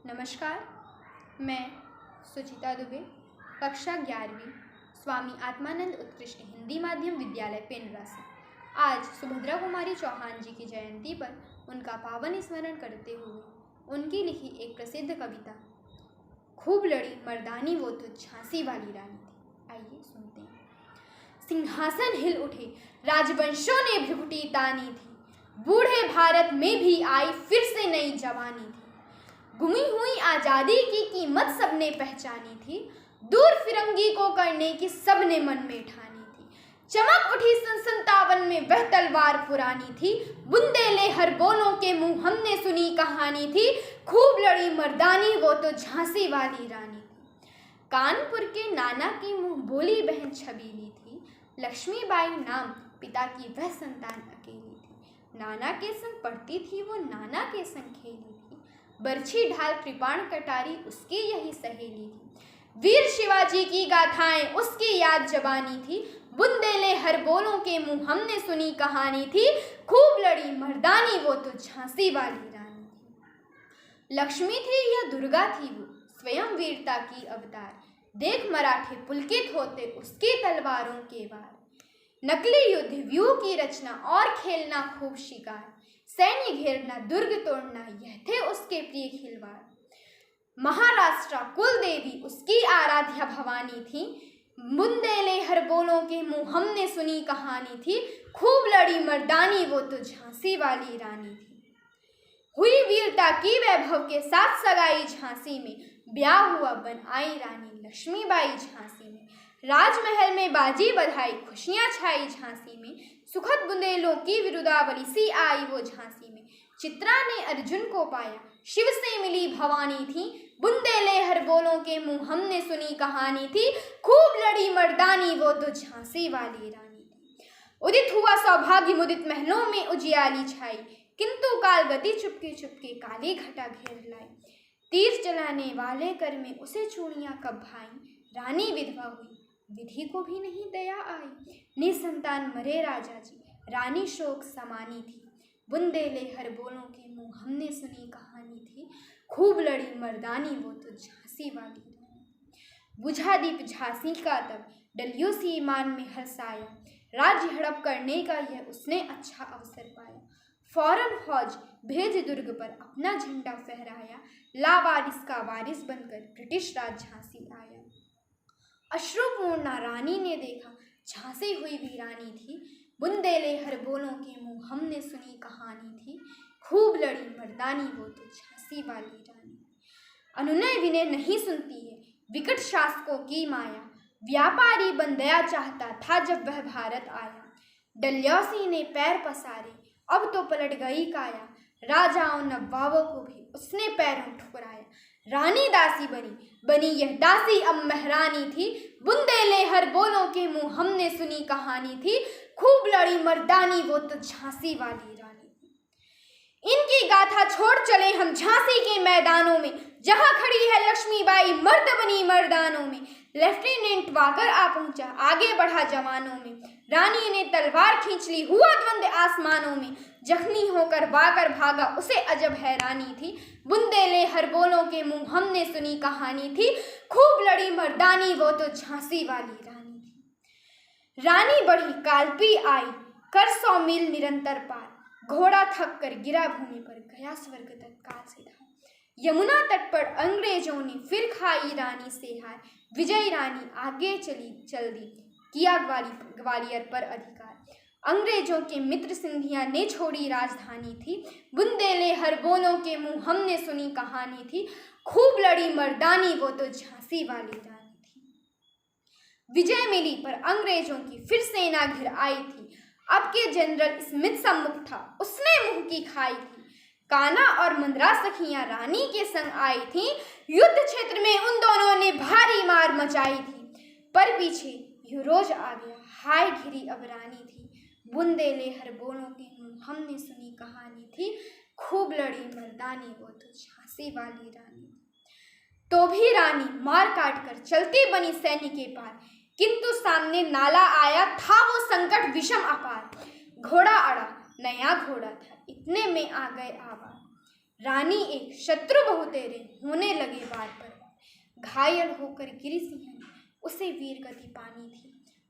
नमस्कार, मैं सुचिता दुबे, कक्षा 11वीं, स्वामी आत्मानंद उत्कृष्ट हिंदी माध्यम विद्यालय पेंड्रा से आज सुभद्रा कुमारी चौहान जी की जयंती पर उनका पावन स्मरण करते हुए उनकी लिखी एक प्रसिद्ध कविता खूब लड़ी मर्दानी वो तो झांसी वाली रानी थी। आइए सुनते हैं। सिंहासन हिल उठे, राजवंशों ने भ्रुकुटी तानी थी, बूढ़े भारत में भी आई फिर से नई जवानी थी। गुमी हुई आजादी की कीमत सबने पहचानी थी, दूर फिरंगी को करने की सबने मन में ठानी थी। चमक उठी सन 57 में वह तलवार पुरानी थी, बुंदेले हर बोलों के मुंह हमने सुनी कहानी थी, खूब लड़ी मर्दानी वो तो झांसी वाली रानी थी। कानपुर के नाना की मुंह बोली बहन छबीली थी, लक्ष्मीबाई नाम पिता की वह संतान अकेली थी। नाना के संग पढ़ती थी वो, नाना के संग खेली थी, बरछी ढाल कृपाण कटारी उसकी यही सहेली थी। वीर शिवाजी की गाथाएं उसकी याद जबानी थी, बुंदेले हर बोलों के मुंह हमने सुनी कहानी थी, खूब लड़ी मर्दानी वो तो झांसी वाली रानी थी। लक्ष्मी थी या दुर्गा थी वो, स्वयं वीरता की अवतार, देख मराठे पुलकित होते उसकी तलवारों के वार। नकली युद्ध व्यूह की रचना और खेलना खूब शिकार, सैन्य घेरना दुर्ग तोड़ना यह थे उसके प्रिय खिलवाड़। महाराष्ट्र कुल देवी उसकी आराध्या भवानी थी, बुंदेले हर बोलों के मुंह हमने सुनी कहानी थी, खूब लड़ी मर्दानी वो तो झांसी वाली रानी थी। हुई वीरता की वैभव के साथ सगाई झांसी में, ब्याह हुआ बन आई रानी लक्ष्मीबाई झांसी में। राजमहल में बाजी बधाई खुशियां छाई झांसी में, सुखद बुंदेलों की विरुदावली सी आई वो झांसी में। चित्रा ने अर्जुन को पाया, शिव से मिली भवानी थी, बुंदेले हर बोलों के मुंह हमने सुनी कहानी थी, खूब लड़ी मर्दानी वो तो झांसी वाली रानी थी। उदित हुआ सौभाग्य मुदित महलों में उजियाली छाई, किंतु काल गति चुपके चुपके काली घटा घेर लाई। तीर चलाने वाले कर में उसे चूड़ियां कब भाई, रानी विधवा हुई विधि को भी नहीं दया आई। निसंतान मरे राजा जी, रानी शोक समानी थी, बुंदेले हर बोलों के मुंह हमने सुनी कहानी थी, खूब लड़ी मर्दानी वो तो झांसी वाली रानी। बुझा दीप झांसी का तब डलियों सी ईमान में हर्षाया, राज्य हड़प करने का यह उसने अच्छा अवसर पाया। फौरन फौज भेज दुर्ग पर अपना झंडा फहराया, लावारिस का वारिस बनकर ब्रिटिश राज झांसी आया। अश्रुपूर्णा रानी ने देखा झांसी हुई वीरानी थी, बुंदेले हर बोलों के मुंह हमने सुनी कहानी थी, खूब लड़ी मर्दानी वो तो झांसी वाली रानी। अनुनय विनय नहीं सुनती है विकट शासकों की माया, व्यापारी बन गया चाहता था जब वह भारत आया। डलहौसी ने पैर पसारे अब तो पलट गई काया, राजाओं नवाबों को भी उसने पैरों ठुकराया। रानी दासी बनी यह दासी अब महरानी थी, बुंदेले हर बोलों के मुंह हमने सुनी कहानी थी, खूब लड़ी मर्दानी वो तो झांसी वाली रानी थी। इनकी गाथा छोड़ चले हम झांसी के मैदानों में, जहां खड़ी है लक्ष्मीबाई मर्द बनी मर्दानों में। लेफ्टिनेंट वाकर आ पहुंचा आगे बढ़ा जवानों में, रानी ने तलवार खींच ली हुआ द्वंद आसमानों में। जख्मी होकर वाकर भागा उसे अजब हैरानी थी, बुंदेले हर बोलों के मुंह हमने सुनी कहानी थी, खूब लड़ी मर्दानी वो तो झांसी वाली रानी थी। रानी बढ़ी कालपी आई कर 100 मील निरंतर पार, घोड़ा थक कर गिरा भूमि पर गया स्वर्ग तत्काल से धार। यमुना तट पर अंग्रेजों ने फिर खाई रानी से हार, विजयी रानी आगे चल दी किया ग्वालियर पर अधिकार। अंग्रेजों के मित्र सिंधिया ने छोड़ी राजधानी थी, बुंदेले हर बोलों के मुंह हमने सुनी कहानी थी, खूब लड़ी मर्दानी वो तो झांसी वाली रानी थी। विजय मिली पर अंग्रेजों की फिर सेना घिर आई थी, अब के जनरल स्मिथ सम्मुख था उसने मुंह की खाई थी। काना और मंद्रा सखियां रानी के संग आई थी, युद्ध क्षेत्र में उन दोनों ने भारी मार मचाई थी। पर पीछे यूरोज आ गया हाय घिरी अब रानी थी, बुंदेले हर बोलों के मुंह हमने सुनी कहानी थी, खूब लड़ी मर्दानी वो तो झांसी वाली रानी। तो भी रानी मार काट कर चलती बनी सैन्य के पार, किंतु सामने नाला आया था वो संकट विषम अपार। घोड़ा अड़ा नया घोड़ा था, इतने में आ गए आवार। रानी एक शत्रु बहु तेरे होने लगे बार पर, घायल होकर गिरी सिंहनी उसे वीर गति पानी थी।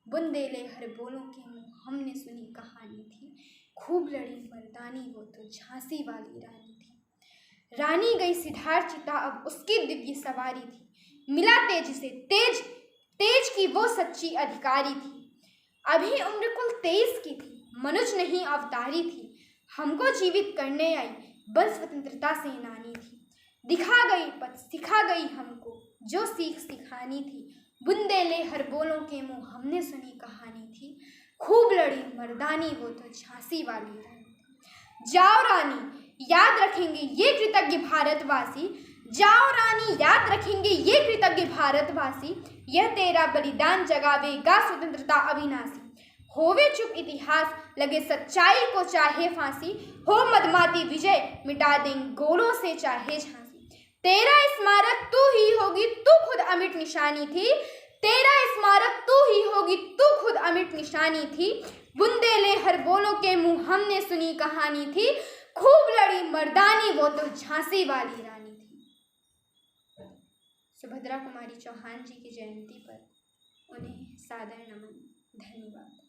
बुंदेले हर बोलों के मुँह हमने सुनी कहानी थी, खूब लड़ी मर्दानी वो तो झांसी वाली रानी थी। रानी गई सिद्धार्थ चिता अब उसकी दिव्य सवारी थी, मिला तेज से तेज, तेज की वो सच्ची अधिकारी थी। अभी उम्र कुल 23 की थी, मनुज नहीं अवतारी थी, हमको जीवित करने आई बल स्वतंत्रता सेनानी थी। दिखा गई पथ सिखा गई हमको जो सीख सिखानी थी, बुंदेले हर बोलों के मुँह हमने सुनी कहानी थी, खूब लड़ी मर्दानी वो तो झांसी वाली रानी थी। जाओ रानी याद रखेंगे ये कृतज्ञ भारतवासी, जाओ रानी याद रखेंगे ये कृतज्ञ भारतवासी, यह तेरा बलिदान जगावेगा स्वतंत्रता अविनाशी। होवे चुप इतिहास लगे सच्चाई को चाहे फांसी, हो मदमाती विजय मिटा देंगे गोलों से चाहे झांसी। तेरा स्मारक तू ही होगी तू खुद अमिट निशानी थी, तेरा स्मारक तू ही होगी तू खुद अमिट निशानी थी, बुंदेले हर बोलों के मुँह हमने सुनी कहानी थी, खूब लड़ी मर्दानी वो तो झांसी वाली रानी थी। सुभद्रा कुमारी चौहान जी की जयंती पर उन्हें सादर नमन। धन्यवाद।